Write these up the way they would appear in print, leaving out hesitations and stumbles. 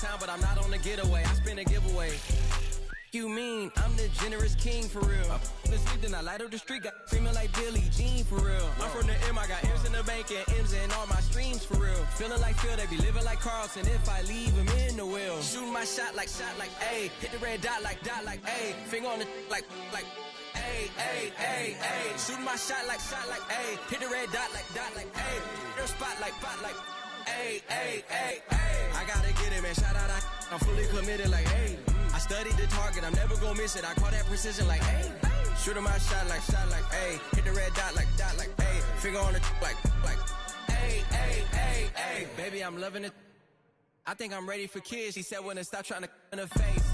town, but I'm not on the getaway. I spin a giveaway. You mean I'm the generous king for real? The sleep, then I light up the street, got screaming like Billie Jean for real. I'm from the M, I got M's in the bank and M's in all my streams for real. Feeling like Phil, they be living like Carlson if I leave him in the wheel. Shooting my shot like A, hit the red dot like A, finger on the like A. Shooting my shot like A, hit the red dot like A, their spot like A. I gotta get it, man, shout out, I'm fully committed like A. I studied the target, I'm never gonna miss it. I call that precision like A. Shooting my shot like A. Hit the red dot like A. Finger on the like A. Baby, I'm loving it. I think I'm ready for kids. She said when to stop trying to in her face.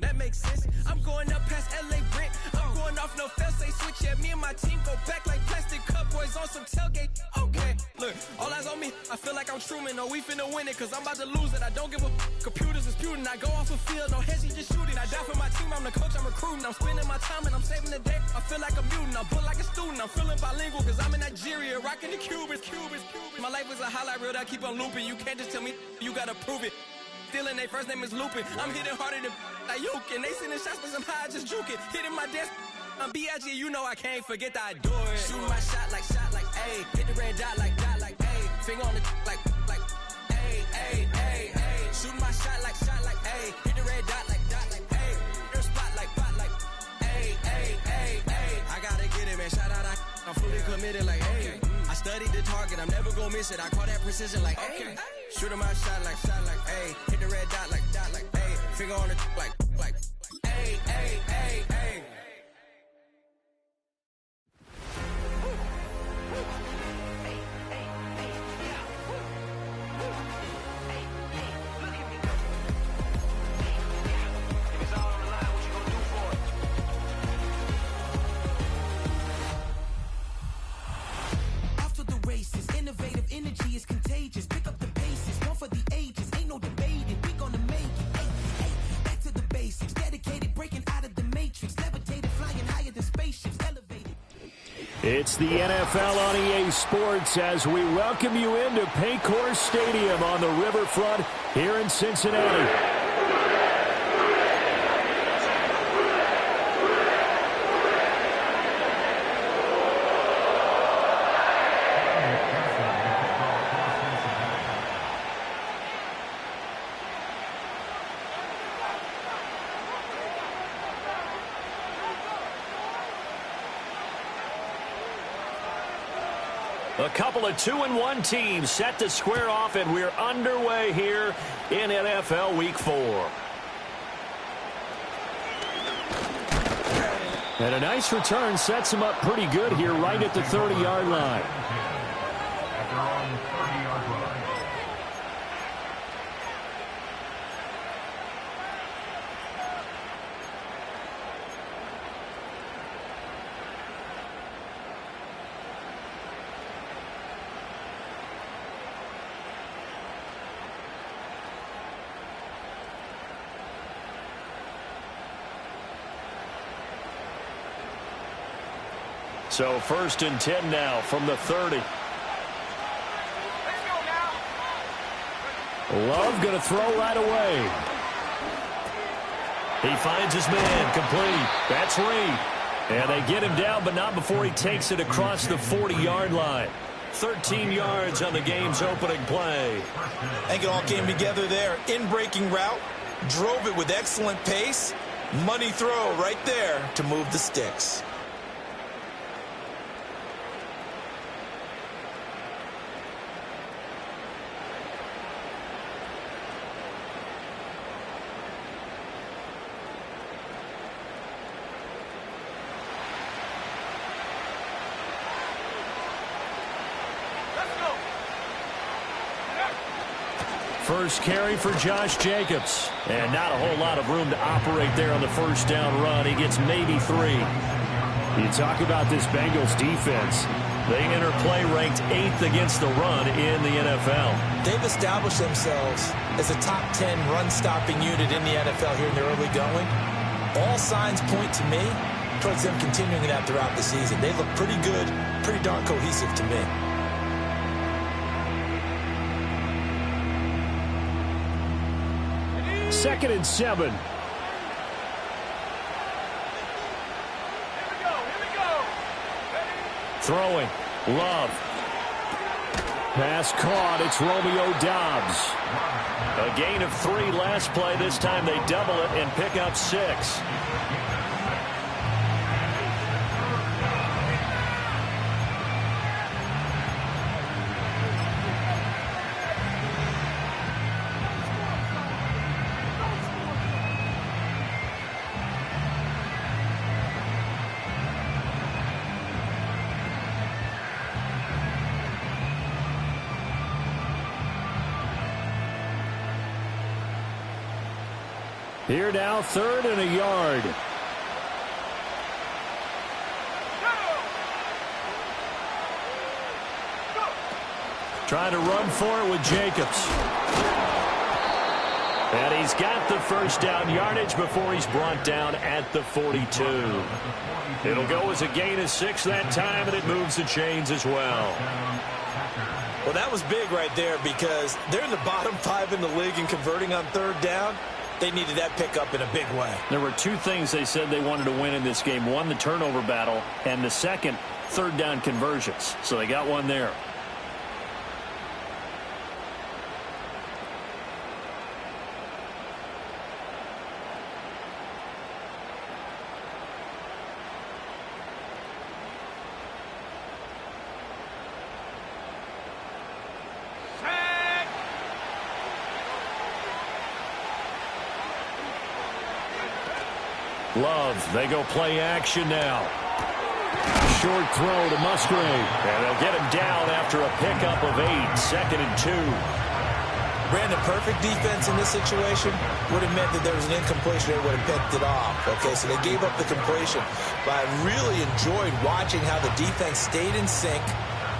That makes sense. I'm going up past LA Brent. I'm going off no fail, say switch. Yeah, me and my team go back like plastic cup boys on some tailgate. Okay, look, all eyes on me. I feel like I'm Truman. No, we finna win it, cause I'm about to lose it. I don't give a computers disputing. I go off a field, no heads, he just shooting. I die for my team, I'm the coach, I'm recruiting. I'm spending my time and I'm saving the day. I feel like a mutant, I'm built like a student. I'm feeling bilingual, cause I'm in Nigeria, rocking the Cubans. My life is a highlight reel that I keep on looping. You can't just tell me, you gotta prove it. Stealing, they first name is Lupin. I'm hitting harder than Ayuk, and they sending shots for some high, just juke it. Hitting my desk, I'm B.I.G., you know I can't forget that I do it. Shooting my shot like A, hit the red dot like A, finger on the like A. Shooting my shot like A, hit the red dot like A, their spot like A. I gotta get it, man, shout out, I'm fully committed like A. I studied the target, I'm never gonna miss it. I call that precision like A. Shooting my shot like A. Hit the red dot like A. Finger on the like A. Innovative energy is contagious. Pick up the paces, one for the ages. Ain't no debating, we gonna make it. Hey, back to the basics. Dedicated, breaking out of the matrix. Levitated, flying higher than spaceships. Elevated. It's the NFL on EA Sports as we welcome you into Paycor Stadium on the riverfront here in Cincinnati. A couple of 2-1 teams set to square off, and we're underway here in NFL Week 4. And a nice return sets him up pretty good here right at the 30-yard line. After on the 30-yard line. So 1st and 10 now from the 30. Love going to throw right away. He finds his man, complete. That's Reed. And they get him down, but not before he takes it across the 40-yard line. 13 yards on the game's opening play. I think it all came together there. In-breaking route, drove it with excellent pace. Money throw right there to move the sticks. First carry for Josh Jacobs. And not a whole lot of room to operate there on the first down run. He gets maybe 3. You talk about this Bengals defense. They enter play ranked 8th against the run in the NFL. They've established themselves as a top 10 run-stopping unit in the NFL here in the early going. All signs point to me towards them continuing that throughout the season. They look pretty good, pretty darn cohesive to me. 2nd and 7. Throwing. Love. Pass caught. It's Romeo Doubs. A gain of 3 last play. This time they double it and pick up 6. Here now, 3rd and a yard. Trying to run for it with Jacobs. And he's got the first down yardage before he's brought down at the 42. It'll go as a gain of 6 that time, and it moves the chains as well. Well, that was big right there because they're in the bottom 5 in the league in converting on 3rd down. They needed that pickup in a big way. There were 2 things they said they wanted to win in this game. One, the turnover battle, and the second, 3rd down conversions. So they got one there. Love, they go play action now. Short throw to Musgrave. And they'll get him down after a pickup of 8, 2nd and 2. Brandon, perfect defense in this situation would have meant that there was an incompletion. They would have picked it off. Okay, so they gave up the completion. But I really enjoyed watching how the defense stayed in sync,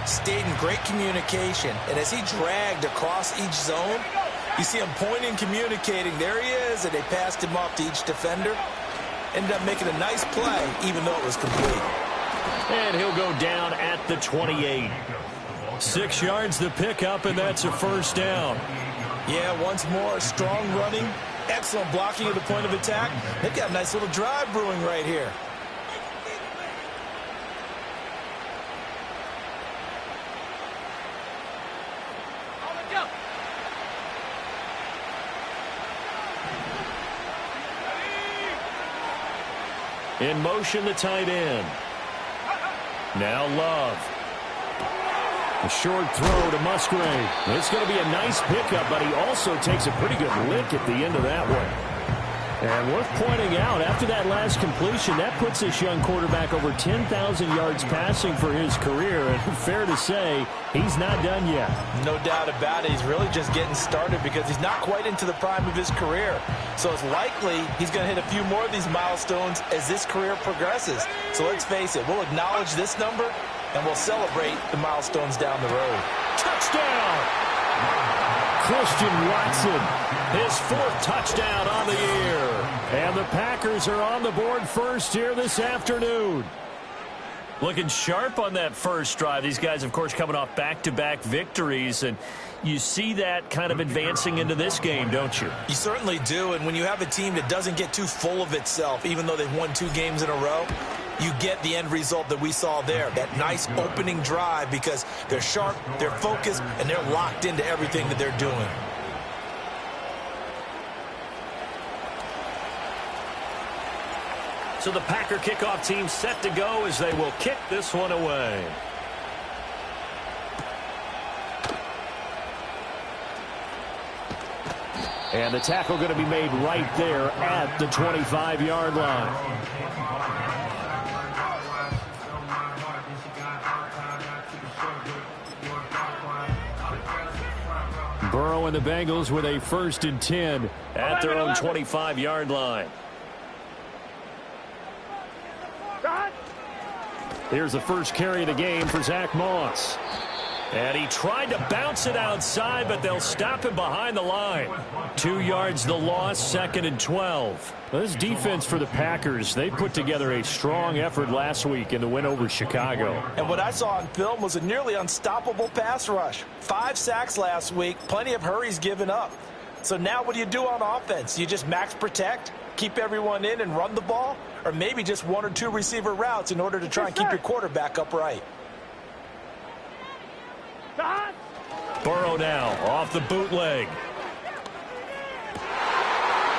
stayed in great communication. And as he dragged across each zone, you see him pointing, communicating. There he is, and they passed him off to each defender. Ended up making a nice play, even though it was complete. And he'll go down at the 28. 6 yards the pickup, and that's a first down. Yeah, once more, strong running, excellent blocking at the point of attack. They've got a nice little drive brewing right here. In motion, the tight end. Now Love. A short throw to Musgrave. It's going to be a nice pickup, but he also takes a pretty good lick at the end of that one. And worth pointing out, after that last completion, that puts this young quarterback over 10,000 yards passing for his career. And fair to say, he's not done yet. No doubt about it. He's really just getting started because he's not quite into the prime of his career. So it's likely he's going to hit a few more of these milestones as this career progresses. So let's face it, we'll acknowledge this number and we'll celebrate the milestones down the road. Touchdown! Christian Watson, his 4th touchdown on the year. And the Packers are on the board first here this afternoon. Looking sharp on that first drive. These guys, of course, coming off back-to-back victories, and you see that kind of advancing into this game, don't you? You certainly do, and when you have a team that doesn't get too full of itself, even though they've won 2 games in a row, you get the end result that we saw there, that nice opening drive, because they're sharp, they're focused, and they're locked into everything that they're doing. So the Packer kickoff team set to go as they will kick this one away. And the tackle going to be made right there at the 25-yard line. Burrow and the Bengals with a 1st and 10 at their own 25-yard line. Here's the first carry of the game for Zach Moss. And he tried to bounce it outside, but they'll stop him behind the line. 2 yards the loss, 2nd and 12. This defense for the Packers, they put together a strong effort last week in the win over Chicago. And what I saw on film was a nearly unstoppable pass rush. 5 sacks last week, plenty of hurries given up. So now what do you do on offense? You just max protect, keep everyone in and run the ball, or maybe just 1 or 2 receiver routes in order to try and keep your quarterback upright. Burrow now off the bootleg.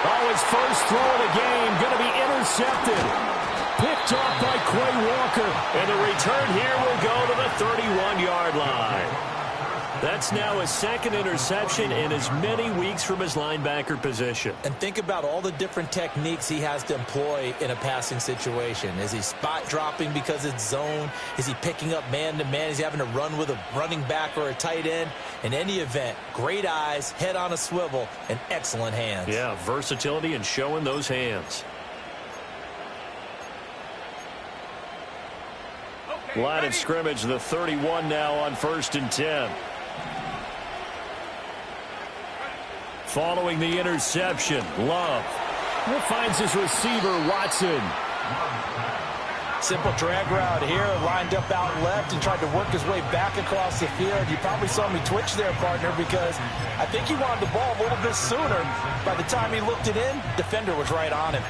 Oh, his first throw of the game going to be intercepted. Picked off by Quay Walker. And the return here will go to the 31-yard line. That's now his second interception in as many weeks from his linebacker position. And think about all the different techniques he has to employ in a passing situation. Is he spot dropping because it's zone? Is he picking up man-to-man? Is he having to run with a running back or a tight end? In any event, great eyes, head on a swivel, and excellent hands. Yeah, versatility and showing those hands. Line of scrimmage, the 31 now on 1st and 10. Following the interception, Love finds his receiver, Watson. Simple drag route here, lined up out left and tried to work his way back across the field. You probably saw me twitch there, partner, because I think he wanted the ball a little bit sooner. By the time he looked it in, defender was right on him.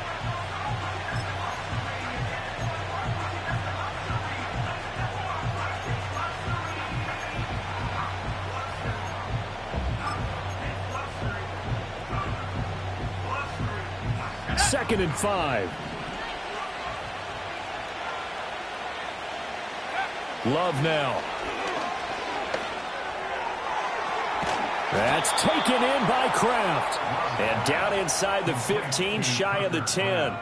Second and 5. Love now. That's taken in by Kraft. And down inside the 15, shy of the 10.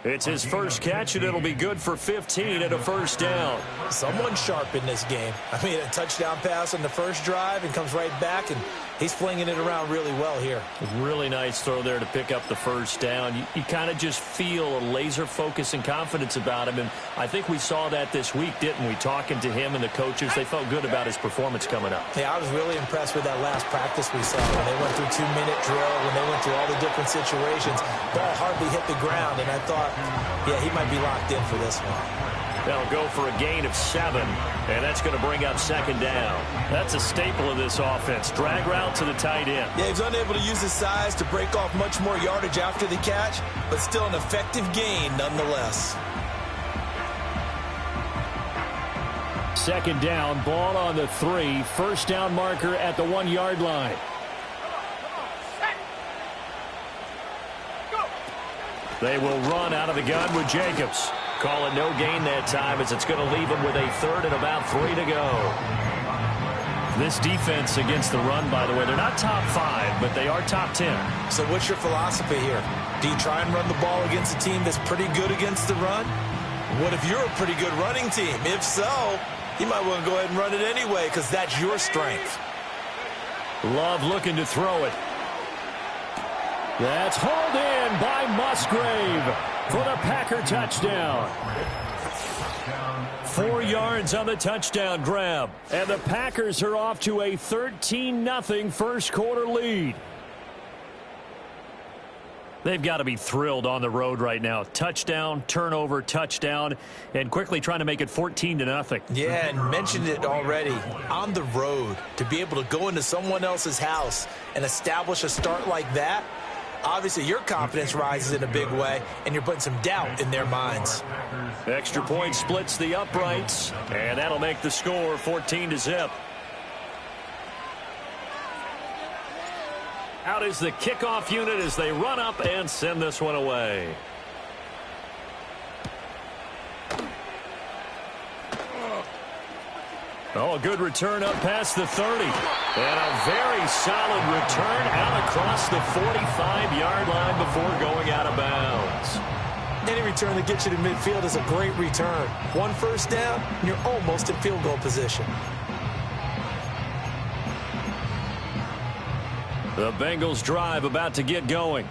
It's his first catch, and it'll be good for 15 and a first down. Someone sharp in this game. I mean, a touchdown pass on the first drive and comes right back, and he's flinging it around really well here. Really nice throw there to pick up the first down. You kind of just feel a laser focus and confidence about him, and I think we saw that this week, didn't we? Talking to him and the coaches, they felt good about his performance coming up. Yeah, I was really impressed with that last practice we saw when they went through 2-minute drill, when they went through all the different situations. Ball hardly hit the ground, and I thought, yeah, he might be locked in for this one. They'll go for a gain of 7, and that's going to bring up second down. That's a staple of this offense. Drag route to the tight end. Yeah, he's unable to use his size to break off much more yardage after the catch, but still an effective gain nonetheless. Second down, ball on the 3. First down marker at the 1-yard line. They will run out of the gun with Jacobs. Call it no gain that time as it's going to leave him with a third and about 3 to go. This defense against the run, by the way, they're not top 5, but they are top 10. So what's your philosophy here? Do you try and run the ball against a team that's pretty good against the run? What if you're a pretty good running team? If so, you might want to go ahead and run it anyway because that's your strength. Love looking to throw it. That's hauled in by Musgrave for the Packer touchdown. 4 yards on the touchdown grab. And the Packers are off to a 13-0 first quarter lead. They've got to be thrilled on the road right now. Touchdown, turnover, touchdown, and quickly trying to make it 14-0. Yeah, and mentioned it already. On the road, to be able to go into someone else's house and establish a start like that, obviously your confidence rises in a big way, and you're putting some doubt in their minds. Extra point splits the uprights, and that'll make the score 14-0. Out is the kickoff unit as they run up and send this one away. Oh, a good return up past the 30. And a very solid return out across the 45-yard line before going out of bounds. Any return that gets you to midfield is a great return. 1 first down, and you're almost in field goal position. The Bengals drive about to get going.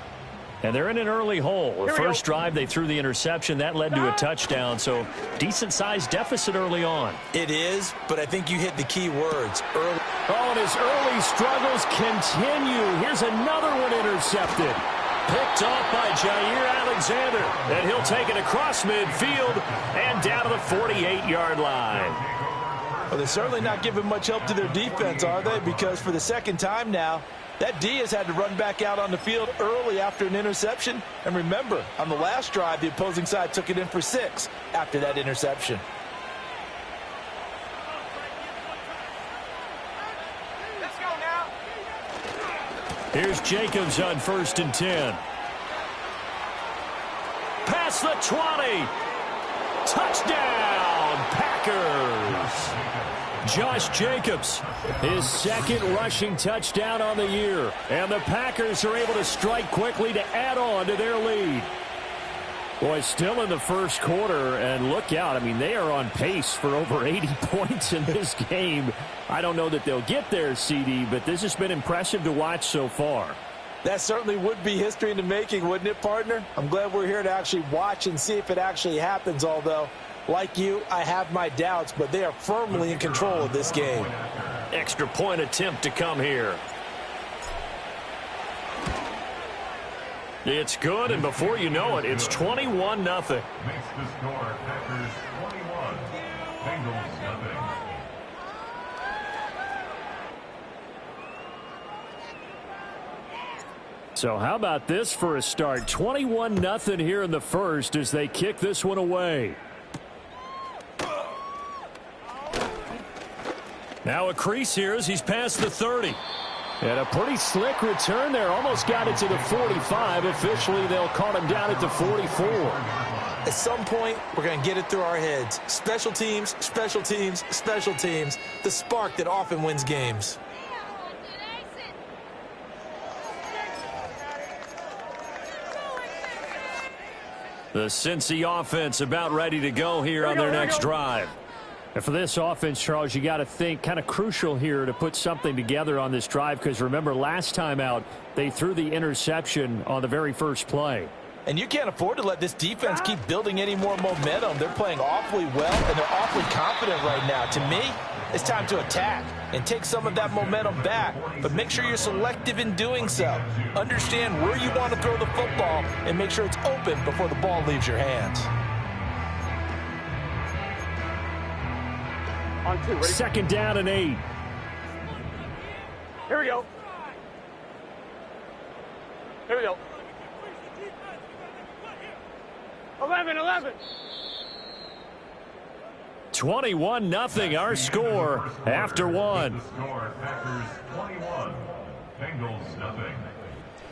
And they're in an early hole. The first drive, they threw the interception. That led to a touchdown. So decent-sized deficit early on. It is, but I think you hit the key words. Early. Oh, and his early struggles continue. Here's another one intercepted. Picked off by Jair Alexander. And he'll take it across midfield and down to the 48-yard line. Well, they're certainly not giving much help to their defense, are they? Because for the second time now, That D has had to run back out on the field early after an interception. And remember, on the last drive, the opposing side took it in for 6 after that interception. Let's go now. Here's Jacobs on 1st and 10. Past the 20. Touchdown, Packers. Josh Jacobs, his 2nd rushing touchdown on the year. And the Packers are able to strike quickly to add on to their lead. Boy, still in the first quarter, and look out. I mean, they are on pace for over 80 points in this game. I don't know that they'll get there, CD, but this has been impressive to watch so far. That certainly would be history in the making, wouldn't it, partner? I'm glad we're here to actually watch and see if it actually happens, although, like you, I have my doubts, but they are firmly in control of this game. Extra point attempt to come here. It's good, and before you know it, it's 21-0. Makes the score Packers 21, Bengals nothing. So how about this for a start? 21-0 here in the first as they kick this one away. Now a crease here as he's past the 30. And a pretty slick return there. Almost got it to the 45. Officially, they'll call him down at the 44. At some point, we're going to get it through our heads. Special teams, special teams, special teams. The spark that often wins games. The Cincy offense about ready to go here on their next drive. And for this offense, Charles, you got to think kind of crucial here to put something together on this drive, because remember last time out they threw the interception on the very first play. And you can't afford to let this defense keep building any more momentum. They're playing awfully well, and they're awfully confident right now. To me, it's time to attack and take some of that momentum back. But make sure you're selective in doing so. Understand where you want to throw the football and make sure it's open before the ball leaves your hands. On 2, ready? 2nd down and 8. Here we go. Here we go. 11. 21-0 our score after one. The score Packers 21, Bengals nothing.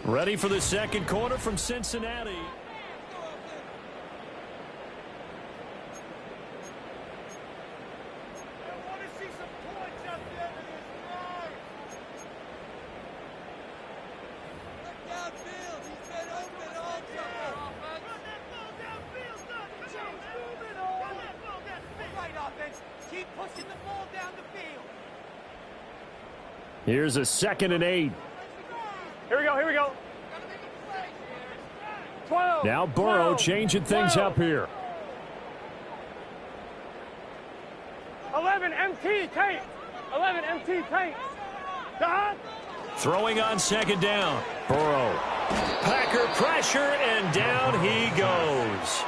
Ready for the second quarter from Cincinnati. Here's a 2nd and 8. Here we go. 12. Now Burrow 12, changing things 12. up here. 11 MT tape. 11 MT tape. Don. Throwing on 2nd down. Burrow. Packer pressure, and down he goes.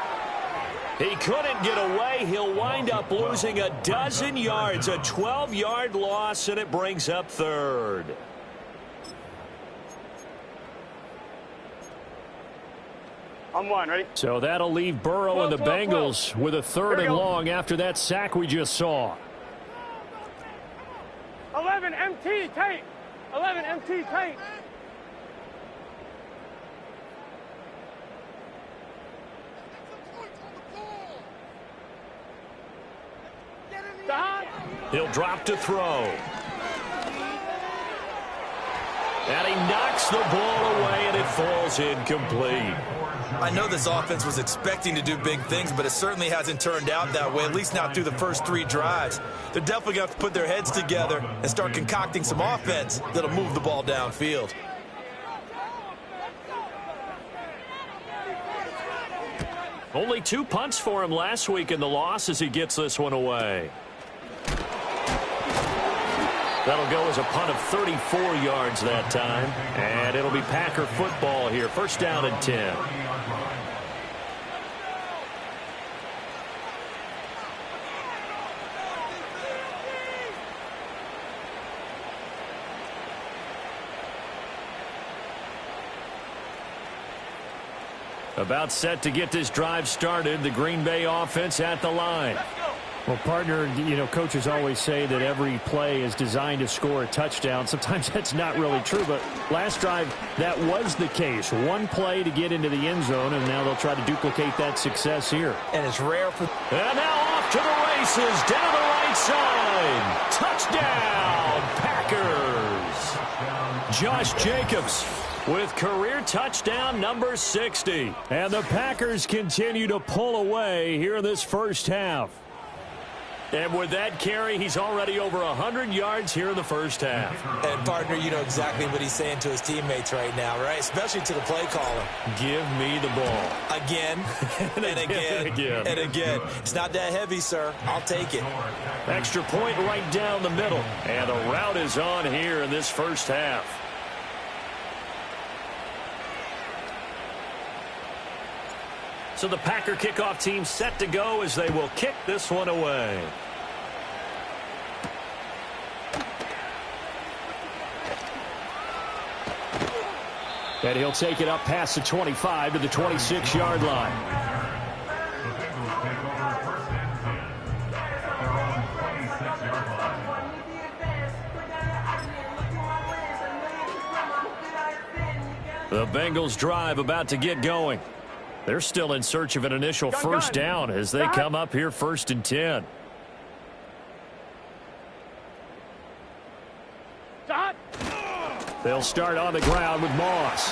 He couldn't get away. He'll wind up losing a dozen yards, a 12-yard loss, and it brings up 3rd. On 1, ready? So that'll leave Burrow and the 12, Bengals with a 3rd and go. long after that sack we just saw. 11 MT tape. 11 MT tape. Don. He'll drop to throw. And he knocks the ball away, and it falls incomplete. I know this offense was expecting to do big things, but it certainly hasn't turned out that way, at least not through the first 3 drives. They're definitely going to have to put their heads together and start concocting some offense that'll move the ball downfield. Only 2 punts for him last week in the loss as he gets this one away. That'll go as a punt of 34 yards that time. And it'll be Packer football here. 1st down and 10. About set to get this drive started. The Green Bay offense at the line. Well, partner, coaches always say that every play is designed to score a touchdown. Sometimes that's not really true, but last drive, that was the case. One play to get into the end zone, and now they'll try to duplicate that success here. And it's rare for... And now off to the races, down the right side. Touchdown, Packers. Josh Jacobs with career touchdown number 60. And the Packers continue to pull away here in this first half. And with that carry, he's already over 100 yards here in the first half. And, partner, you know exactly what he's saying to his teammates right now, right? Especially to the play caller. Give me the ball. Again, and again, and again. It's not that heavy, sir. I'll take it. Extra point right down the middle. And the route is on here in this first half. So the Packer kickoff team set to go as they will kick this one away. And he'll take it up past the 25 to the 26-yard line. The Bengals take over first and 10. At their own 26-yard line. The Bengals drive about to get going. They're still in search of an initial first down as they come up here first and 10. They'll start on the ground with Moss.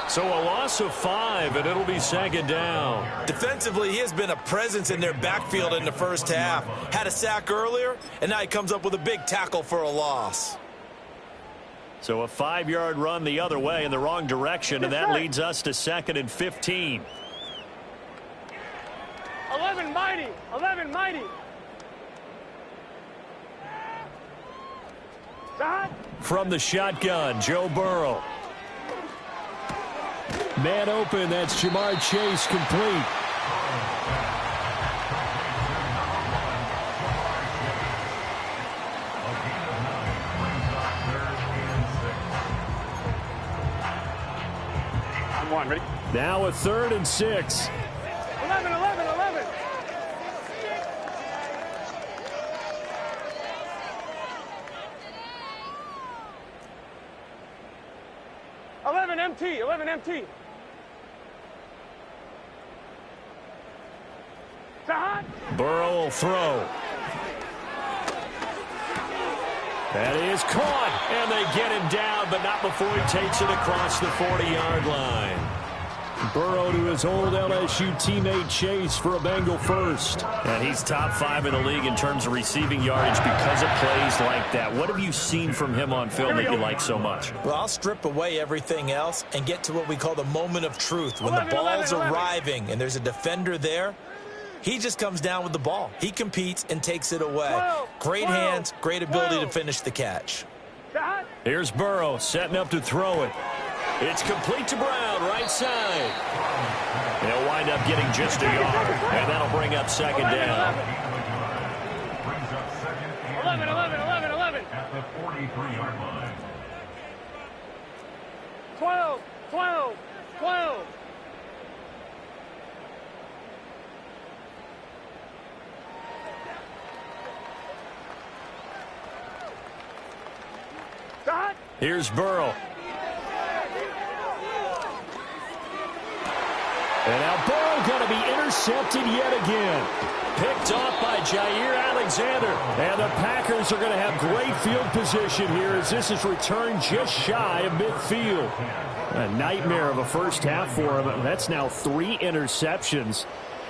So a loss of 5, and it'll be second down. Defensively, he has been a presence in their backfield in the first half. Had a sack earlier, and now he comes up with a big tackle for a loss. So a 5-yard run the other way in the wrong direction, and that leads us to second and 15. 11 mighty. 11 mighty. From the shotgun, Joe Burrow. Man open, that's Jamar Chase complete. Ready? Now a 3rd and 6. 11, 11, 11. MT, 11 MT. Burrow will throw. That is caught, and they get him down, but not before he takes it across the 40-yard line. Burrow to his old LSU teammate Chase for a Bengal first. And he's top 5 in the league in terms of receiving yardage because of plays like that. What have you seen from him on film that you like so much? Well, I'll strip away everything else and get to what we call the moment of truth. When the ball's arriving and there's a defender there, he just comes down with the ball. He competes and takes it away. Great hands, great ability to finish the catch. Here's Burrow setting up to throw it. It's complete to Brown, right side. They'll wind up getting just a yard, and that'll bring up second down. Brings up second and 11, 11, 11, 11. at the 43-yard line. 12, 12, 12. Here's Burrow. And now Burrow going to be intercepted yet again. Picked off by Jair Alexander. And the Packers are going to have great field position here as this is returned just shy of midfield. A nightmare of a first half for him. That's now 3 interceptions.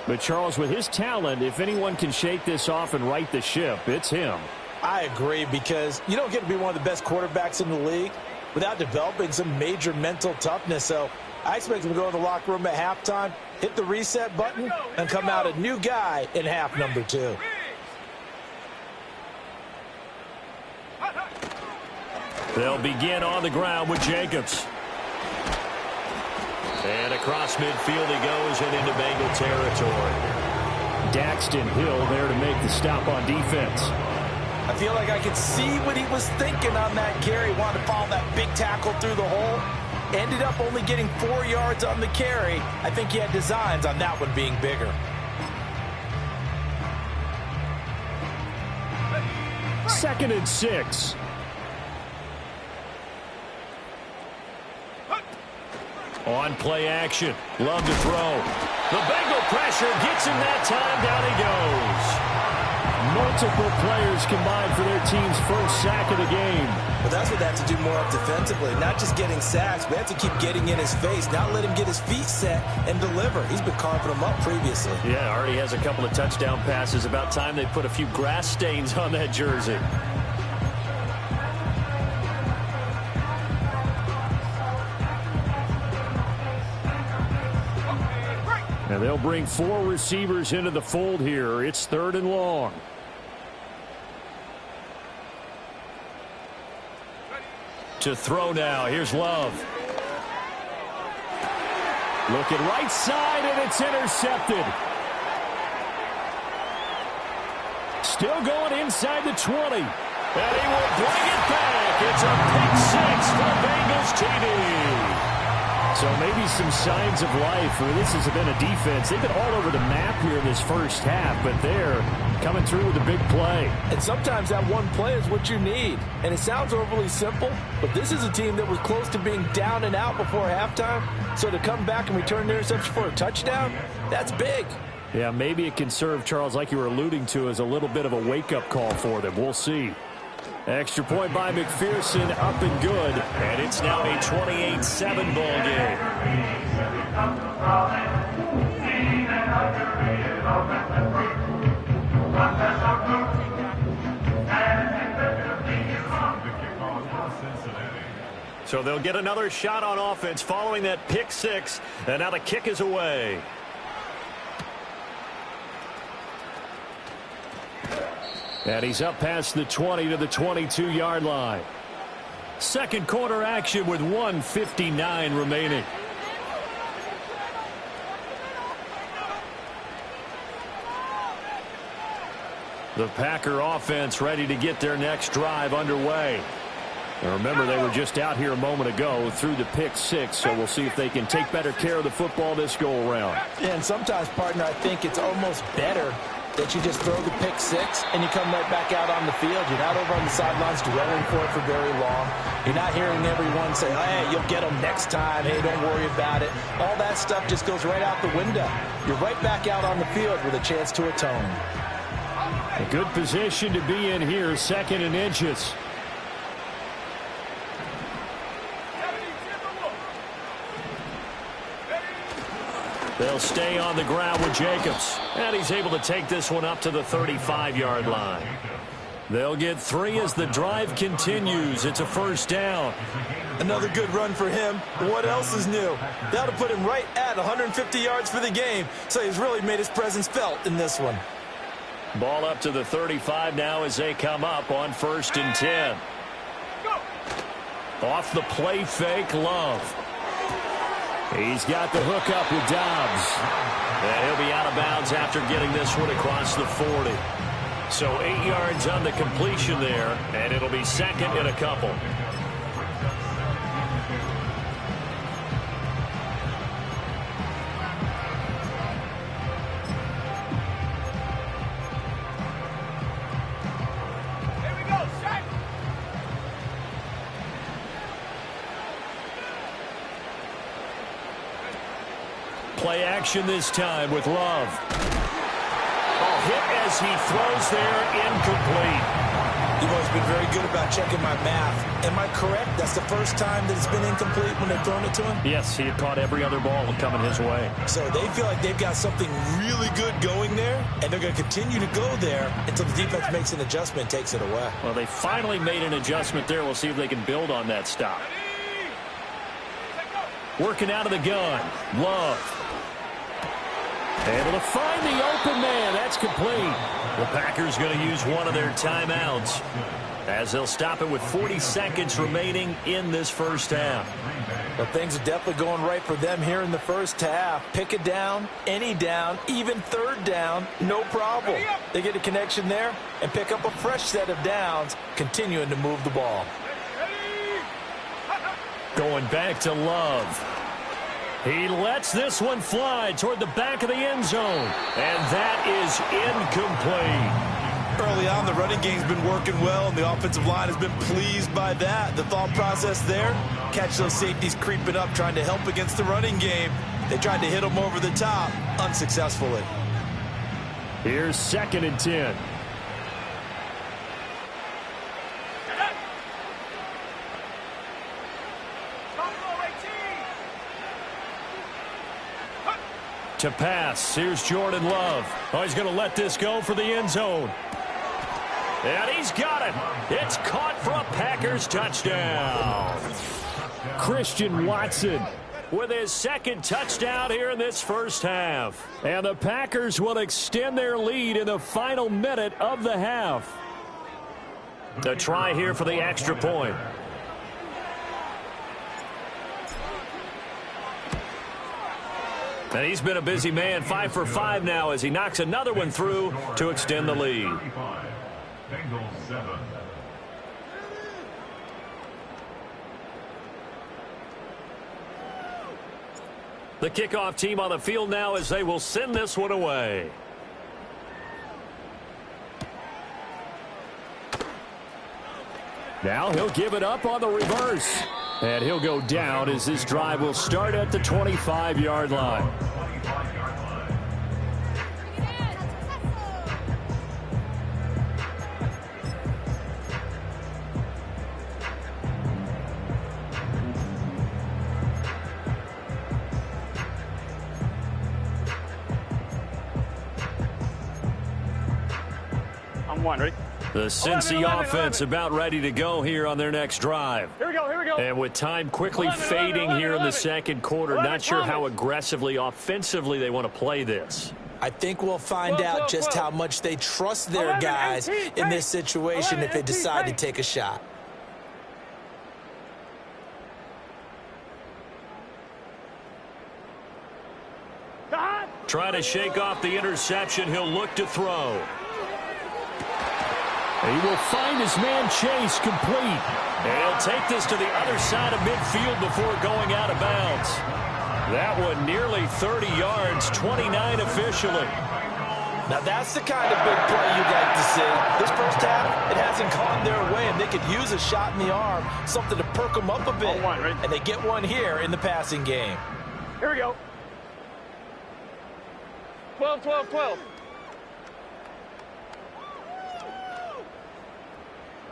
But Charles, with his talent, if anyone can shake this off and right the ship, it's him. I agree, because you don't get to be one of the best quarterbacks in the league without developing some major mental toughness. So I expect him to go in the locker room at halftime, hit the reset button, and come out a new guy in half number 2. They'll begin on the ground with Jacobs. And across midfield he goes and into Bengal territory. Daxton Hill there to make the stop on defense. I feel like I could see what he was thinking on that carry. Wanted to follow that big tackle through the hole. Ended up only getting 4 yards on the carry. I think he had designs on that one being bigger. Second and 6. On play action. Love to throw. The Bengal pressure gets him that time. Down he goes. Multiple players combined for their team's first sack of the game. But that's what they have to do more of defensively. Not just getting sacks, but have to keep getting in his face. Not let him get his feet set and deliver. He's been carving them up previously. Yeah, already has a couple of touchdown passes. About time they put a few grass stains on that jersey. And they'll bring 4 receivers into the fold here. It's 3rd and long. To throw now. Here's Love. Looking right side, and it's intercepted. Still going inside the 20. And he will bring it back. It's a pick 6 for Bengals TD. So maybe some signs of life. This has been a defense. They've been all over the map here in this first half, but they're coming through with a big play. And sometimes that one play is what you need. And it sounds overly simple, but this is a team that was close to being down and out before halftime. So to come back and return the interception for a touchdown, that's big. Yeah, maybe it can serve, Charles, like you were alluding to, as a little bit of a wake-up call for them. We'll see. Extra point by McPherson, up and good. And it's now a 28-7 ball game. So they'll get another shot on offense following that pick 6. And now the kick is away. And he's up past the 20 to the 22-yard line. Second quarter action with 1:59 remaining. The Packer offense ready to get their next drive underway. And remember, they were just out here a moment ago through the pick 6, so we'll see if they can take better care of the football this go-around. Yeah, and sometimes, partner, I think it's almost better that you just throw the pick 6 and you come right back out on the field. You're not over on the sidelines dwelling for it for very long. You're not hearing everyone say, hey, you'll get them next time. Hey, don't worry about it. All that stuff just goes right out the window. You're right back out on the field with a chance to atone. A good position to be in here, 2nd and inches. They'll stay on the ground with Jacobs. And he's able to take this one up to the 35-yard line. They'll get 3 as the drive continues. It's a first down. Another good run for him. What else is new? That'll put him right at 150 yards for the game. So he's really made his presence felt in this one. Ball up to the 35 now as they come up on 1st and 10. Off the play fake, Love. He's got the hook up with Dobbs. And he'll be out of bounds after getting this one across the 40. So 8 yards on the completion there, and it'll be 2nd and a couple. Play action this time with Love. Oh, hit as he throws there, incomplete. You've always been very good about checking my math. Am I correct? That's the first time that it's been incomplete when they've thrown it to him? Yes, he had caught every other ball coming his way. So they feel like they've got something really good going there, and they're going to continue to go there until the defense makes an adjustment and takes it away. Well, they finally made an adjustment there. We'll see if they can build on that stop. Working out of the gun, Love. Able to find the open man. That's complete. The Packers going to use one of their timeouts as they'll stop it with 40 seconds remaining in this first half. Well, things are definitely going right for them here in the first half. Pick a down, any down, even third down, no problem. They get a connection there and pick up a fresh set of downs, continuing to move the ball. Going back to Love. He lets this one fly toward the back of the end zone. And that is incomplete. Early on, the running game's been working well, and the offensive line has been pleased by that. The thought process there, catch those safeties creeping up, trying to help against the running game. They tried to hit them over the top, unsuccessfully. Here's 2nd and 10. To pass, here's Jordan Love. Oh, he's going to let this go for the end zone. And he's got it. It's caught for a Packers touchdown. Christian Watson with his 2nd touchdown here in this first half. And the Packers will extend their lead in the final minute of the half. A try here for the extra point. And he's been a busy man, 5 for 5 now as he knocks another one through to extend the lead. Bengals 7. The kickoff team on the field now as they will send this one away. Now he'll give it up on the reverse. And he'll go down as this drive will start at the 25-yard line. I'm one, ready? The Cincy 11, offense about ready to go here on their next drive. Here we go, here we go. And with time quickly fading here in the second quarter, not sure how aggressively, offensively they want to play this. I think we'll find out just how much they trust their guys in this situation if they decide to take a shot. Trying to shake off the interception, he'll look to throw. He will find his man Chase complete. And he'll take this to the other side of midfield before going out of bounds. That one nearly 30 yards, 29 officially. Now that's the kind of big play you'd like to see. This first half, it hasn't gone their way, and they could use a shot in the arm, something to perk them up a bit. And they get one here in the passing game. Here we go. 12, 12, 12.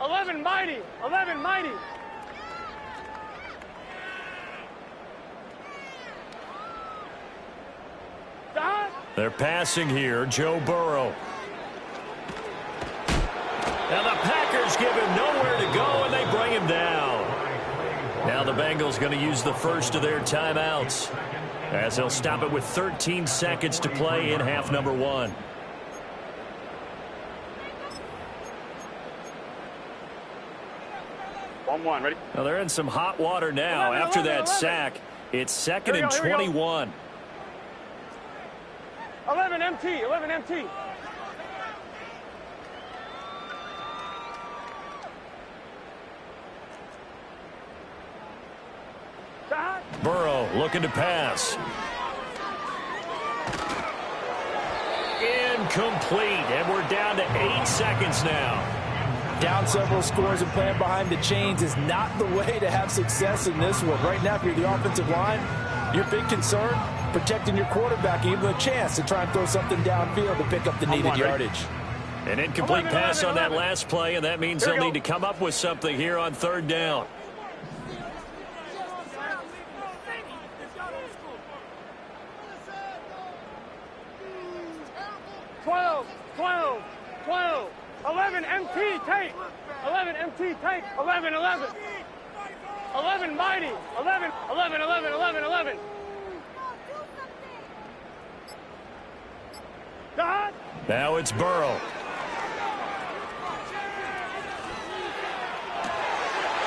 11 mighty, 11 mighty. They're passing here, Joe Burrow. And the Packers give him nowhere to go, and they bring him down. Now the Bengals going to use the first of their timeouts, as they'll stop it with 13 seconds to play in half number 1. One, ready? Well, they're in some hot water now. 11, after 11, that 11. sack. It's 2nd and 21. 11 MT, 11 MT. Burrow looking to pass. Incomplete, and we're down to 8 seconds now. Down several scores and playing behind the chains is not the way to have success in this one. Right now, if you're the offensive line, your big concern, protecting your quarterback, give him a chance to try and throw something downfield to pick up the needed yardage. An incomplete pass on that last play, and that means they'll need to come up with something here on 3rd down. Twelve, 11 MT tank, 11 MT tank, 11, 11. 11 mighty, 11, 11, 11, 11, 11. Now it's Burrow.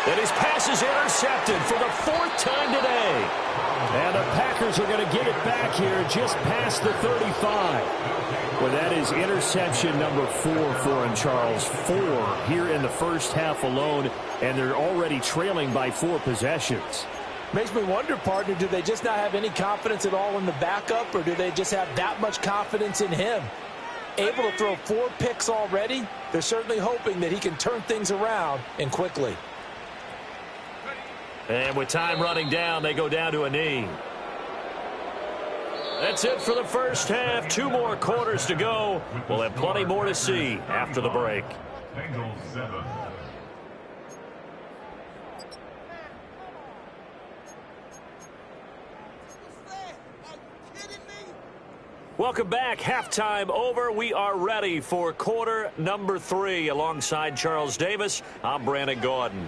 And his pass is intercepted for the 4th time today. And the Packers are going to get it back here just past the 35. Well, that is interception number 4 for him, Charles. 4 here in the first half alone, and they're already trailing by 4 possessions. Makes me wonder, partner, do they just not have any confidence at all in the backup, or do they just have that much confidence in him? Able to throw 4 picks already, they're certainly hoping that he can turn things around and quickly. And with time running down, they go down to a knee. That's it for the first half. 2 more quarters to go. We'll have plenty more to see after the break. Bengals 7. Welcome back. Halftime over. We are ready for quarter number 3. Alongside Charles Davis, I'm Brandon Gaudin.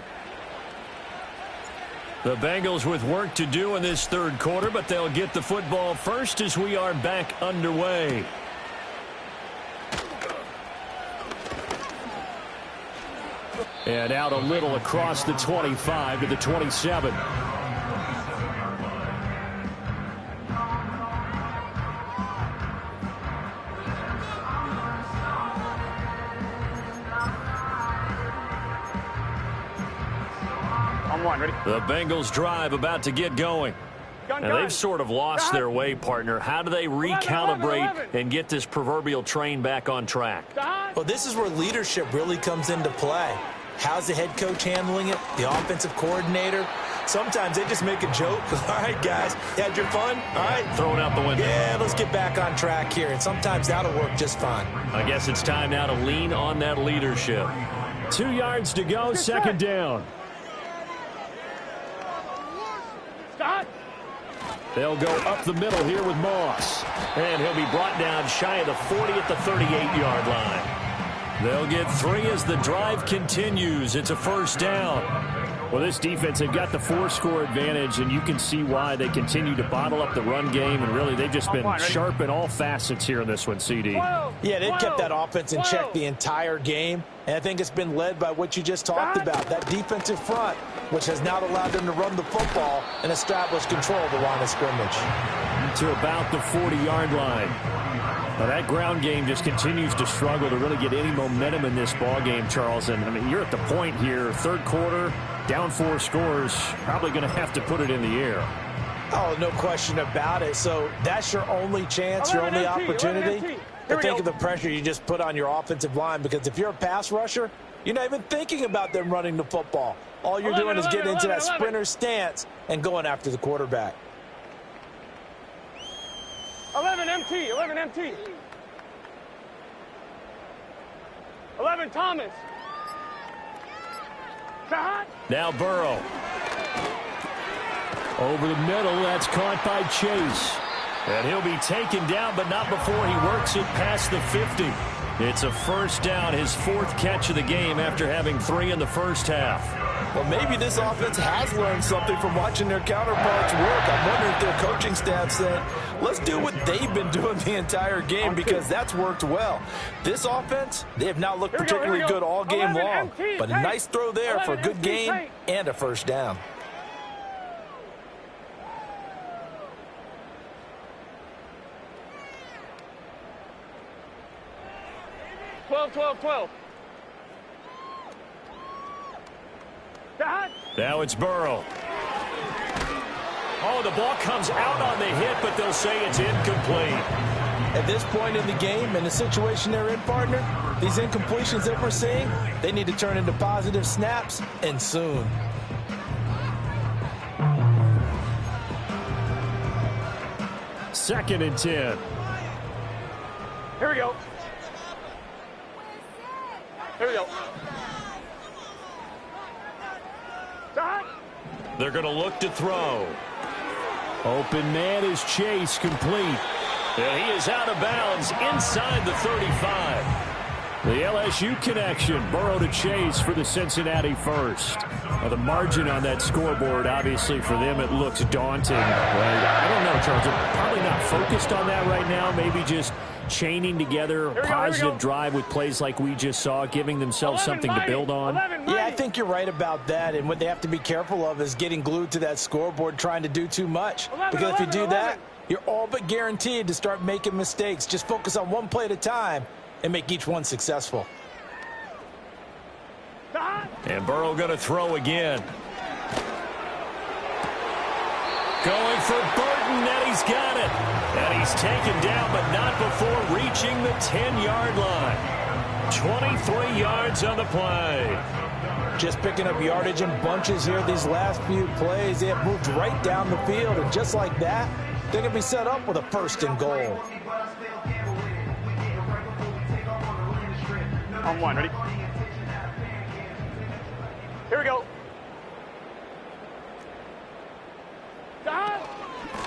The Bengals with work to do in this 3rd quarter, but they'll get the football first as we are back underway. And out a little across the 25 to the 27. Ready? The Bengals drive about to get going. And they've sort of lost their way, partner. How do they recalibrate and get this proverbial train back on track? Well, this is where leadership really comes into play. How's the head coach handling it? The offensive coordinator? Sometimes they just make a joke. All right, guys, you had your fun? All right. Throw it out the window. Yeah, let's get back on track here. And sometimes that'll work just fine. I guess it's time now to lean on that leadership. 2 yards to go, 2nd down. They'll go up the middle here with Moss. And he'll be brought down shy of the 40 at the 38-yard line. They'll get 3 as the drive continues. It's a 1st down. Well, this defense, they've got the 4-score advantage, and you can see why they continue to bottle up the run game, and really they've just been sharp in all facets here in this one, CD. Yeah, they've kept that offense in check the entire game, and I think it's been led by what you just talked about, that defensive front, which has now allowed them to run the football and establish control of the line of scrimmage. To about the 40-yard line. Now, that ground game just continues to struggle to really get any momentum in this ball game, Charles. And, I mean, you're at the point here, 3rd quarter, down 4 scores, probably going to have to put it in the air. Oh, no question about it. So that's your only chance, your only opportunity. But think of the pressure you just put on your offensive line, because if you're a pass rusher, you're not even thinking about them running the football. All you're doing is getting into that sprinter stance and going after the quarterback. 11 MT, 11 MT. 11 Thomas. Now Burrow. Over the middle, that's caught by Chase. And he'll be taken down, but not before he works it past the 50. It's a 1st down, his 4th catch of the game after having 3 in the first half. Well, maybe this offense has learned something from watching their counterparts work. I'm wondering if their coaching staff said, let's do what they've been doing the entire game, because that's worked well. This offense, they have not looked particularly good all game long, but a nice throw there for a good game and a 1st down. 12. Now it's Burrow. Oh, the ball comes out on the hit, but they'll say it's incomplete. At this point in the game, in the situation they're in, partner, these incompletions that we're seeing, they need to turn into positive snaps, and soon. Second and 10. Here we go. They're going to look to throw. Open man is Chase, complete. And he is out of bounds inside the 35. The LSU connection, Burrow to Chase for the Cincinnati first. Now the margin on that scoreboard, obviously for them, it looks daunting. I don't know, Charles. They're probably not focused on that right now. Maybe just chaining together a positive drive with plays like we just saw, giving themselves something to build on. Yeah, I think you're right about that. And what they have to be careful of is getting glued to that scoreboard, trying to do too much. Because if you do that, you're all but guaranteed to start making mistakes. Just focus on one play at a time and make each one successful. And Burrow going to throw again. Going for Burton, and he's got it. And he's taken down, but not before reaching the 10-yard line. 23 yards on the play. Just picking up yardage in bunches here these last few plays. They have moved right down the field, and just like that, they're going to be set up with a 1st and goal. On one, ready? Here we go.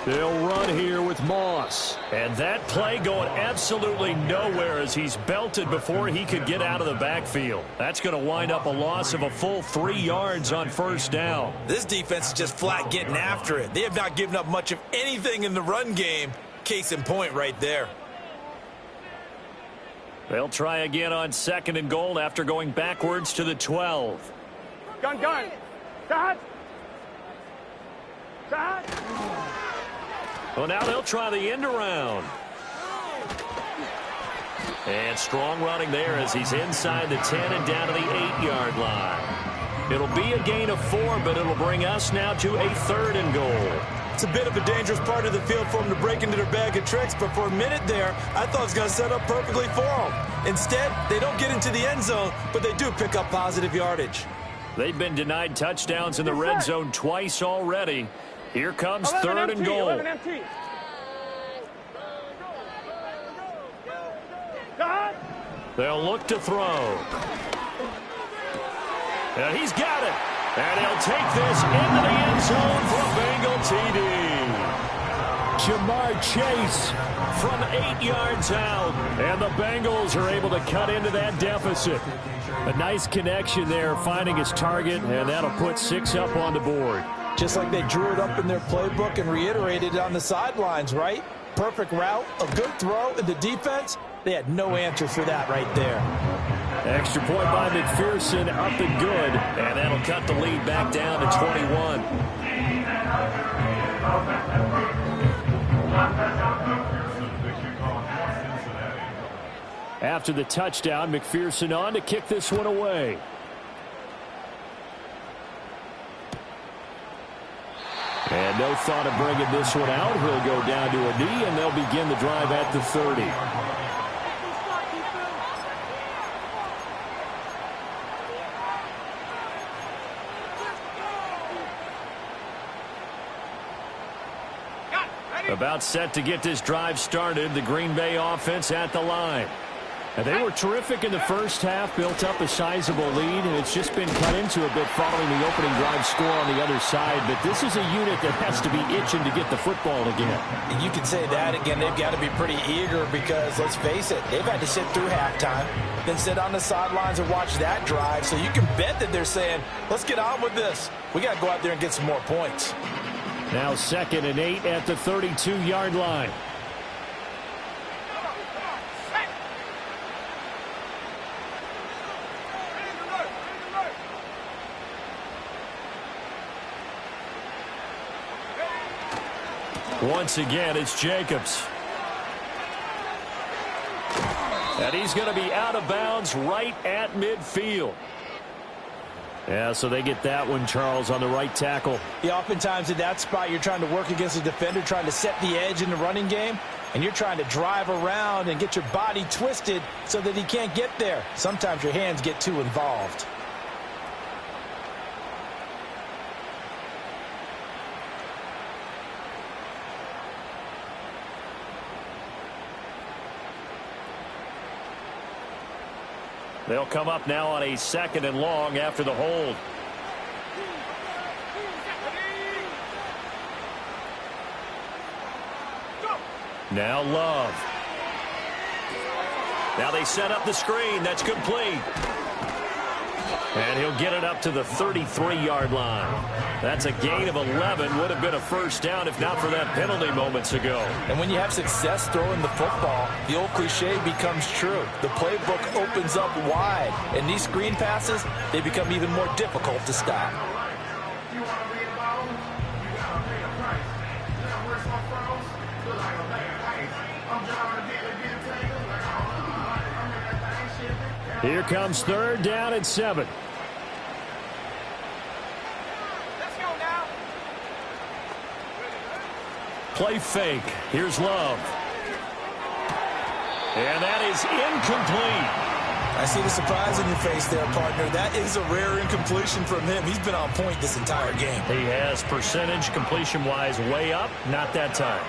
They'll run here with Moss. And that play going absolutely nowhere as he's belted before he could get out of the backfield. That's going to wind up a loss of a full 3 yards on 1st down. This defense is just flat getting after it. They have not given up much of anything in the run game. Case in point right there. They'll try again on 2nd and goal after going backwards to the 12. Gun. Shot. Well, now they'll try the end around. And strong running there as he's inside the 10 and down to the 8-yard line. It'll be a gain of 4, but it'll bring us now to a 3rd and goal. It's a bit of a dangerous part of the field for them to break into their bag of tricks, but for a minute there, I thought it was going to set up perfectly for them. Instead, they don't get into the end zone, but they do pick up positive yardage. They've been denied touchdowns in the red zone twice already. Here comes 3rd and goal. 11 empty. They'll look to throw. And he's got it. And he'll take this into the end zone for a Bengal TD. Jamar Chase from 8 yards out. And the Bengals are able to cut into that deficit. A nice connection there, finding his target, and that'll put 6 up on the board. Just like they drew it up in their playbook and reiterated it on the sidelines, right? Perfect route, a good throw, and the defense, they had no answer for that right there. Extra point by McPherson, up and good. And that'll cut the lead back down to 21. After the touchdown, McPherson on to kick this one away. And no thought of bringing this one out. He'll go down to a knee, and they'll begin the drive at the 30. About set to get this drive started. The Green Bay offense at the line. And they were terrific in the first half, built up a sizable lead, and it's just been cut into a bit following the opening drive score on the other side. But this is a unit that has to be itching to get the football again. And you can say that again. They've got to be pretty eager because, let's face it, they've had to sit through halftime, then sit on the sidelines and watch that drive. So you can bet that they're saying, let's get on with this. We got to go out there and get some more points. Now 2nd and 8 at the 32-yard line. Once again, it's Jacobs. And he's going to be out of bounds right at midfield. Yeah, so they get that one, Charles, on the right tackle. Yeah, oftentimes in that spot, you're trying to work against a defender, trying to set the edge in the running game, and you're trying to drive around and get your body twisted so that he can't get there. Sometimes your hands get too involved. They'll come up now on a 2nd and long after the hold. Now Love. Now they set up the screen. That's complete. And he'll get it up to the 33-yard line. That's a gain of 11. Would have been a first down if not for that penalty moments ago. And when you have success throwing the football, the old cliche becomes true. The playbook opens up wide. And these screen passes, they become even more difficult to stop. Here comes 3rd down and 7. Let's go now. Play fake. Here's Love. And that is incomplete. I see the surprise in your face there, partner. That is a rare incompletion from him. He's been on point this entire game. He has percentage completion-wise way up. Not that time.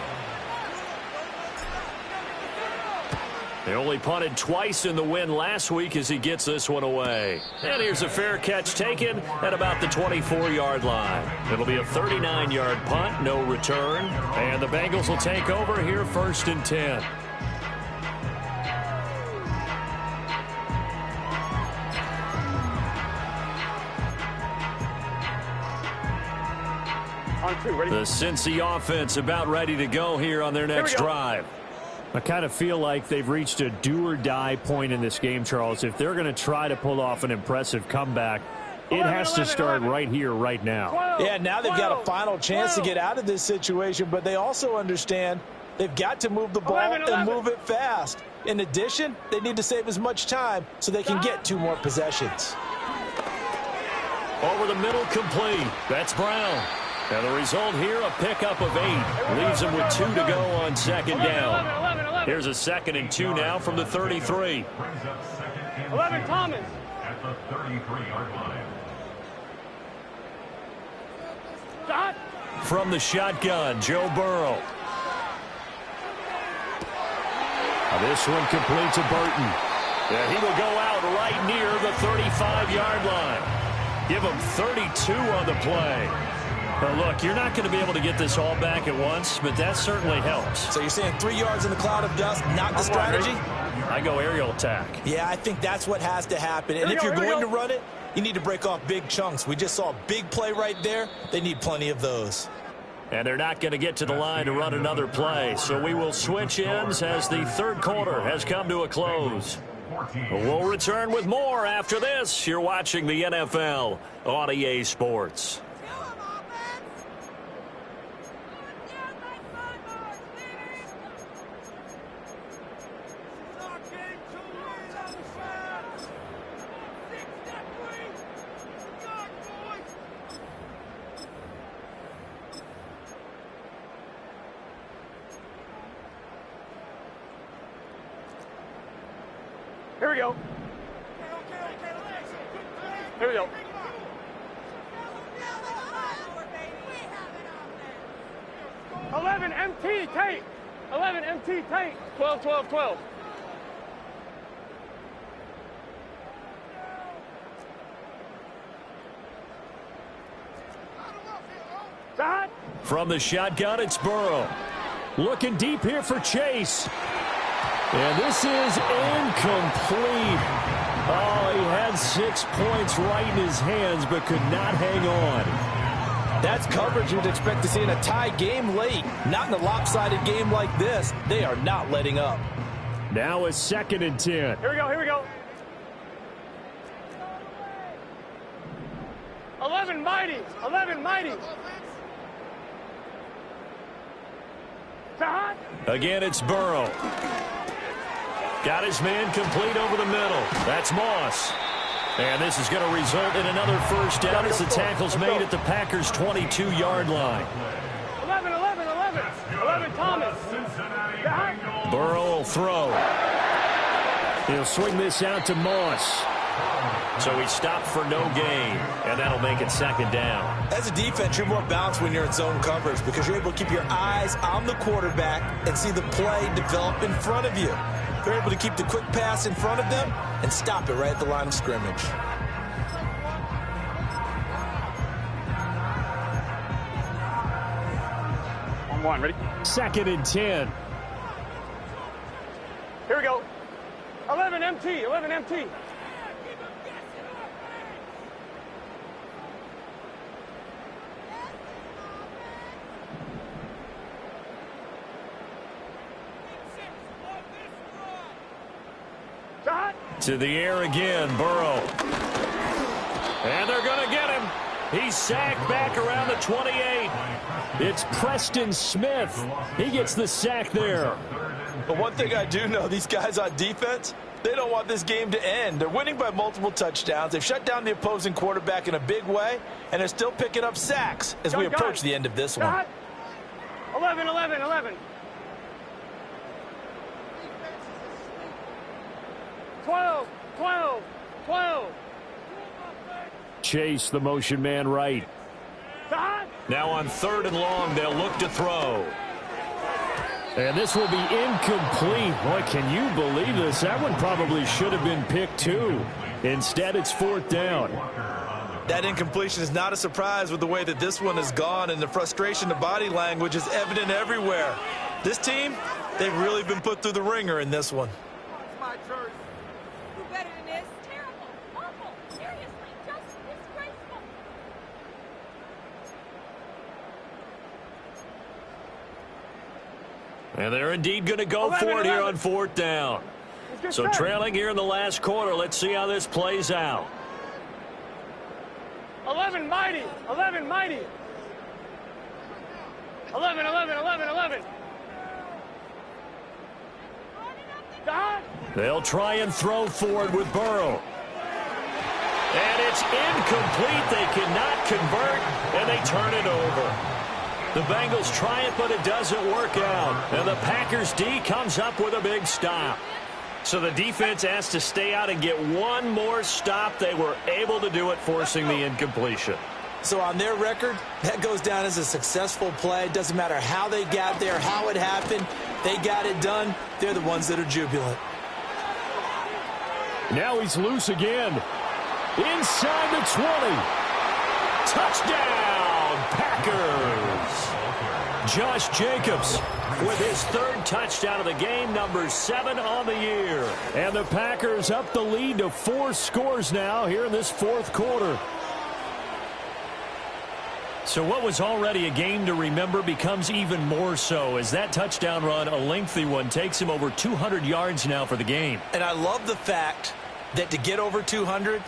They only punted twice in the win last week as he gets this one away. And here's a fair catch taken at about the 24-yard line. It'll be a 39-yard punt, no return. And the Bengals will take over here 1st and 10. On 2, ready? The Cincy offense about ready to go here on their next drive. I kind of feel like they've reached a do-or-die point in this game, Charles. If they're going to try to pull off an impressive comeback, it has to start right here, right now. 12, Yeah, now they've got a final chance 12. to get out of this situation, but they also understand they've got to move the ball 11. and move it fast. In addition, they need to save as much time so they can get 2 more possessions. Over the middle, complete. That's Brown. And the result here, a pickup of 8. Leaves him with 2 to go on 2nd down. 11. Here's a 2nd and 2 now from the 33. 11, Thomas. At the 33-yard line. Shot. From the shotgun, Joe Burrow. This one complete to Burton. And he will go out right near the 35-yard line. Give him 32 on the play. But look, you're not going to be able to get this all back at once, but that certainly helps. So you're saying 3 yards in the cloud of dust, not the strategy? I go aerial attack. Yeah, I think that's what has to happen. And if you're going to run it, you need to break off big chunks. We just saw a big play right there. They need plenty of those. And they're not going to get to the line to run another play. So we will switch ends as the 3rd quarter has come to a close. We'll return with more after this. You're watching the NFL on EA Sports. Here we go. Here we go. MT tape. 11 MT tape. 12, 12, 12. Shot. From the shotgun, it's Burrow. Looking deep here for Chase. And this is incomplete. Oh, he had 6 points right in his hands, but could not hang on. That's coverage you'd expect to see in a tie game late. Not in a lopsided game like this. They are not letting up. Now a 2nd and 10. Here we go, here we go. 11 mighty, 11 mighty. Shot. Again, it's Burrow. Got his man complete over the middle. That's Moss. And this is going to result in another first down as the tackle's made at the Packers' 22-yard line. 11, 11, 11. 11 Thomas. Shot. Burrow will throw. He'll swing this out to Moss. So he stopped for no gain, and that'll make it 2nd down. As a defense, you're more balanced when you're in zone coverage because you're able to keep your eyes on the quarterback and see the play develop in front of you. They're able to keep the quick pass in front of them and stop it right at the line of scrimmage. On 1, ready? 2nd and 10. Here we go. 11. MT, 11 MT. To the air again, Burrow. And they're going to get him. He's sacked back around the 28. It's Preston Smith. He gets the sack there. But one thing I do know, these guys on defense, they don't want this game to end. They're winning by multiple touchdowns. They've shut down the opposing quarterback in a big way, and they're still picking up sacks as we approach the end of this one. 11, 11, 11. 12, 12, 12. Chase, the motion man right. Now on 3rd and long, they'll look to throw. And this will be incomplete. Boy, can you believe this? That one probably should have been picked too. Instead, it's 4th down. That incompletion is not a surprise with the way that this one has gone, and the frustration, the body language is evident everywhere. This team, they've really been put through the ringer in this one. It's my turn. Do better than this. Terrible. Awful. Seriously. Just disgraceful. And they're indeed going to go for it here on 4th down. So trailing here in the last quarter. Let's see how this plays out. 11 mighty. 11 mighty. 11, 11, 11, 11. They'll try and throw forward with Burrow. And it's incomplete. They cannot convert, and they turn it over. The Bengals try it, but it doesn't work out. And the Packers D comes up with a big stop. So the defense has to stay out and get one more stop. They were able to do it, forcing the incompletion. So on their record, that goes down as a successful play. Doesn't matter how they got there, how it happened. They got it done. They're the ones that are jubilant. Now he's loose again. Inside the 20. Touchdown, Packers. Josh Jacobs with his 3rd touchdown of the game, number 7 on the year. And the Packers up the lead to 4 scores now here in this 4th quarter. So what was already a game to remember becomes even more so as that touchdown run, a lengthy one, takes him over 200 yards now for the game. And I love the fact that to get over 200,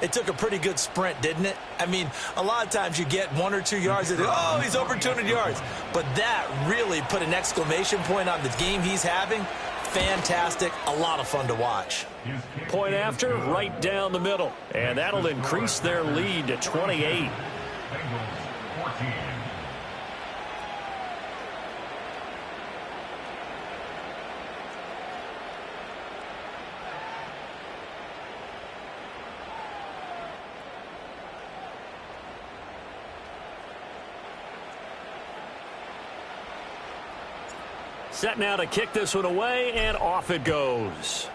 it took a pretty good sprint, didn't it? I mean, a lot of times you get 1 or 2 yards and, oh, he's over 200 yards. But that really put an exclamation point on the game he's having. Fantastic. A lot of fun to watch. Point after, right down the middle. And that'll increase their lead to 28. Set now to kick this one away, and off it goes.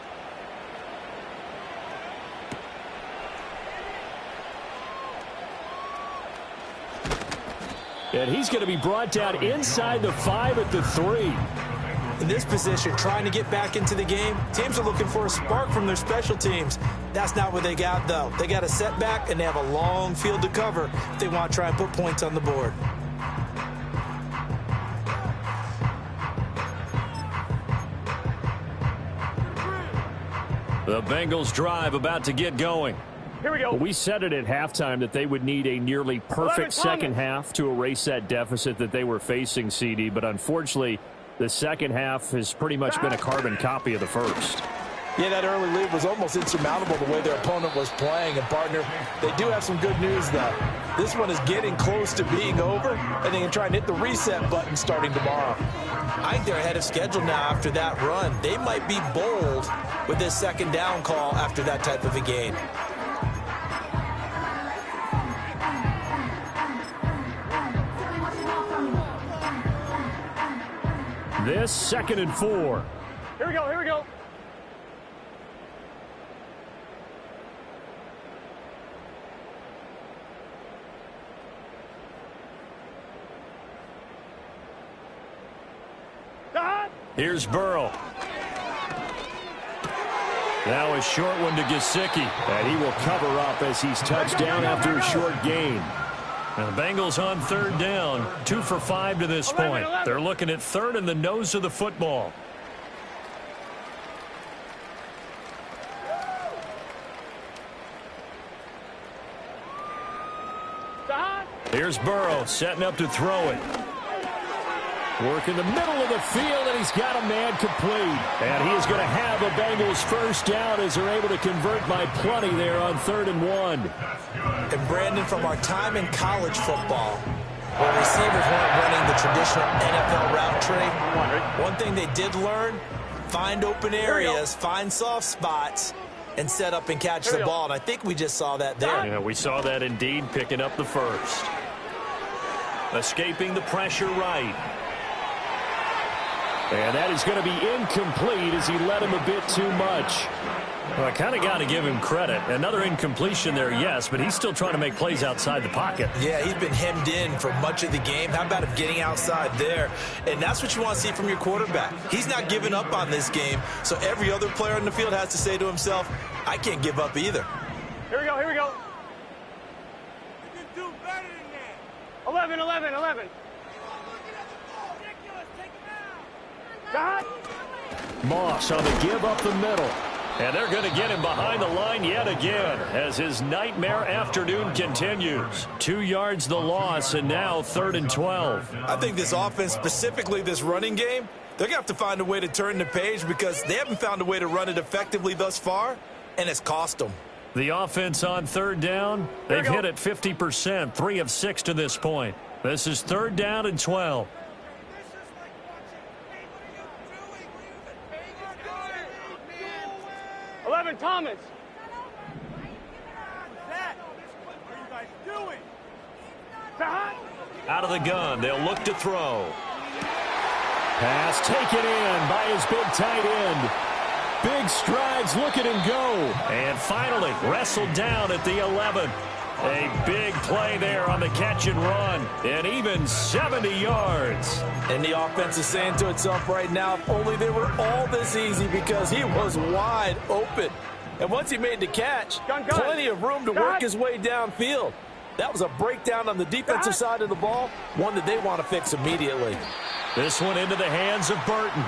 And he's going to be brought down inside the 5 at the 3. In this position, trying to get back into the game, teams are looking for a spark from their special teams. That's not what they got, though. They got a setback, and they have a long field to cover if they want to try and put points on the board. The Bengals drive about to get going. Here we go. We said it at halftime that they would need a nearly perfect second half to erase that deficit that they were facing, CD. But unfortunately, the second half has pretty much been a carbon copy of the first. Yeah, that early lead was almost insurmountable the way their opponent was playing. And, partner, they do have some good news, though. This one is getting close to being over, and they can try and hit the reset button starting tomorrow. I think they're ahead of schedule now after that run. They might be bold with this second down call after that type of a game. This 2nd and 4. Here we go, here we go. Here's Burrow. Now a short one to Gesicki. And he will cover up as he's touched down after a short gain. And the Bengals on third down, 2 for 5 to this point. They're looking at third and the nose of the football. Here's Burrow setting up to throw it. Work in the middle of the field, and he's got a man complete. And he is going to have a Bengals first down as they're able to convert by plenty there on 3rd and 1. And Brandon, from our time in college football, where receivers weren't running the traditional NFL route tree, one thing they did learn, find open areas, find soft spots, and set up and catch the ball. And I think we just saw that there. Yeah, we saw that indeed, picking up the first. Escaping the pressure right. And that is going to be incomplete as he led him a bit too much. Well, I kind of got to give him credit. Another incompletion there, yes, but he's still trying to make plays outside the pocket. Yeah, he's been hemmed in for much of the game. How about him getting outside there? And that's what you want to see from your quarterback. He's not giving up on this game, so every other player on the field has to say to himself, I can't give up either. Here we go, here we go. You can do better than that. 11, 11, 11. God. Moss on the give up the middle. And they're going to get him behind the line yet again as his nightmare afternoon continues. 2 yards the loss, and now 3rd and 12. I think this offense, specifically this running game, they're going to have to find a way to turn the page because they haven't found a way to run it effectively thus far, and it's cost them. The offense on 3rd down, they've hit it 50%, 3 of 6 to this point. This is 3rd down and 12. 11, Thomas. What are you guys doing? Out of the gun, they'll look to throw. Pass taken in by his big tight end. Big strides, look at him go. And finally wrestled down at the 11. A big play there on the catch and run. And even 70 yards. And the offense is saying to itself right now, if only they were all this easy, because he was wide open. And once he made the catch, plenty of room to work his way downfield. That was a breakdown on the defensive side of the ball, one that they want to fix immediately. This one into the hands of Burton.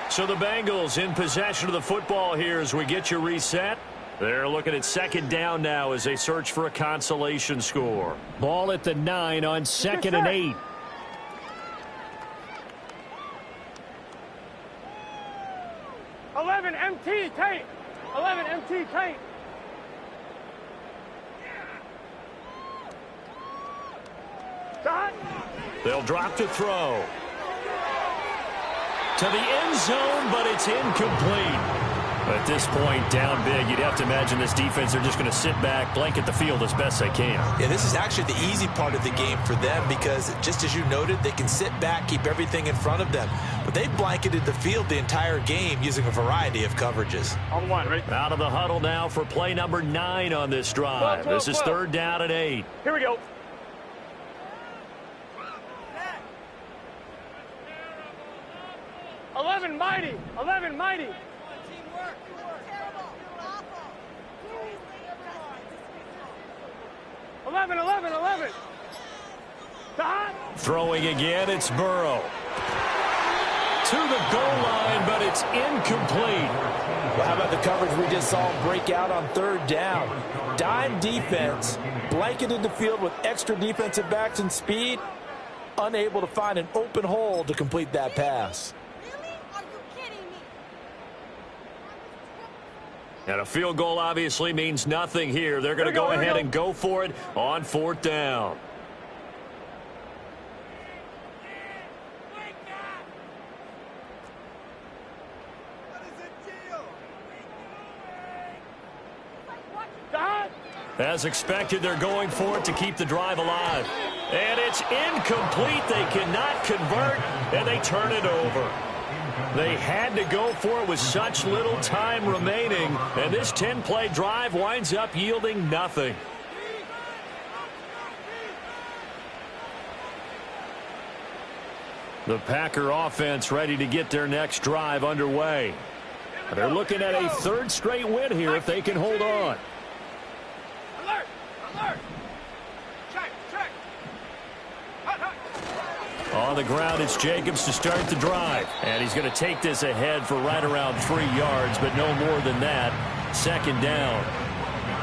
So the Bengals in possession of the football here as we get you reset. They're looking at 2nd down now as they search for a consolation score. Ball at the 9 on 2nd and 8. MT tape. 11 MT tape. Shot. They'll drop to throw. To the end zone, but it's incomplete. At this point, down big, you'd have to imagine this defense, they're just going to sit back, blanket the field as best they can. Yeah, this is actually the easy part of the game for them because, just as you noted, they can sit back, keep everything in front of them. But they blanketed the field the entire game using a variety of coverages. On 1, right? Out of the huddle now for play number 9 on this drive. 12. This is 3rd down and 8. Here we go. Eleven mighty. 11 mighty. 11, 11, 11. Throwing again, it's Burrow. To the goal line, but it's incomplete. Well, how about the coverage we just saw him break out on 3rd down? Dime defense, blanketed the field with extra defensive backs and speed, unable to find an open hole to complete that pass. And a field goal obviously means nothing here. They're going to go ahead and go for it on 4th down. As expected, they're going for it to keep the drive alive. And it's incomplete. They cannot convert, and they turn it over. They had to go for it with such little time remaining, and this 10-play drive winds up yielding nothing. The Packer offense ready to get their next drive underway. They're looking at a third straight win here if they can hold on. Alert! Alert! Check! Check! Hut, hut. On the ground, it's Jacobs to start the drive. And he's going to take this ahead for right around 3 yards, but no more than that. Second down.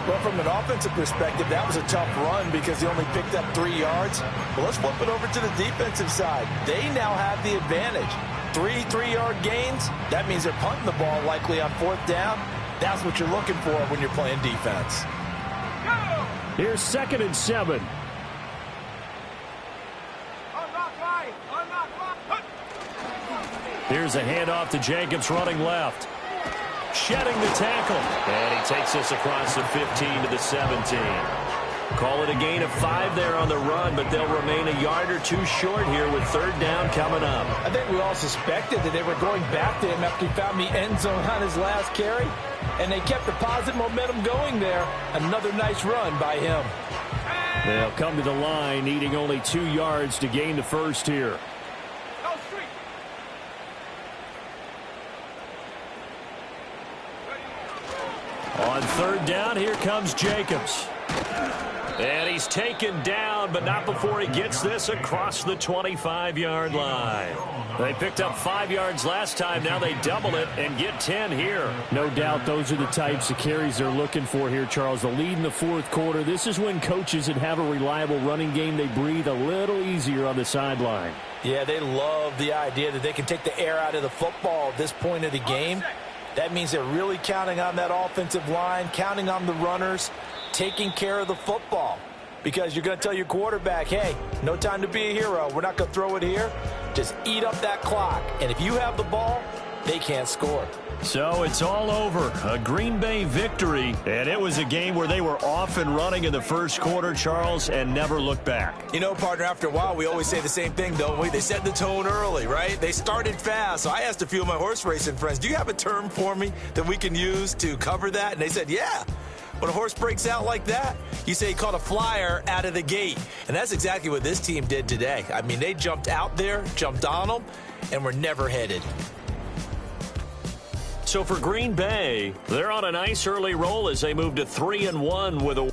Well, from an offensive perspective, that was a tough run because he only picked up 3 yards. But let's flip it over to the defensive side. They now have the advantage. 3 3-yard gains, that means they're punting the ball likely on 4th down. That's what you're looking for when you're playing defense. Here's 2nd and 7. Here's a handoff to Jacobs running left. Shedding the tackle. And he takes us across the 15 to the 17. Call it a gain of 5 there on the run, but they'll remain a yard or 2 short here with 3rd down coming up. I think we all suspected that they were going back to him after he found the end zone on his last carry, and they kept the positive momentum going there. Another nice run by him. They'll come to the line, needing only 2 yards to gain the first here. On 3rd down, here comes Jacobs. And he's taken down, but not before he gets this across the 25-yard line. They picked up 5 yards last time. Now they double it and get 10 here. No doubt those are the types of carries they're looking for here, Charles. The lead in the 4th quarter. This is when coaches that have a reliable running game, they breathe a little easier on the sideline. Yeah, they love the idea that they can take the air out of the football at this point of the game. That means they're really counting on that offensive line, counting on the runners, taking care of the football. Because you're going to tell your quarterback, hey, no time to be a hero. We're not going to throw it here. Just eat up that clock. And if you have the ball, they can't score. So it's all over. A Green Bay victory. And it was a game where they were off and running in the first quarter, Charles, and never looked back. You know, partner, after a while, we always say the same thing, don't we? They set the tone early, right? They started fast. So I asked a few of my horse racing friends, do you have a term for me that we can use to cover that? And they said, yeah. When a horse breaks out like that, you say he caught a flyer out of the gate. And that's exactly what this team did today. I mean, they jumped out there, jumped on them, and were never headed. So for Green Bay, they're on a nice early roll as they move to 3-1 with a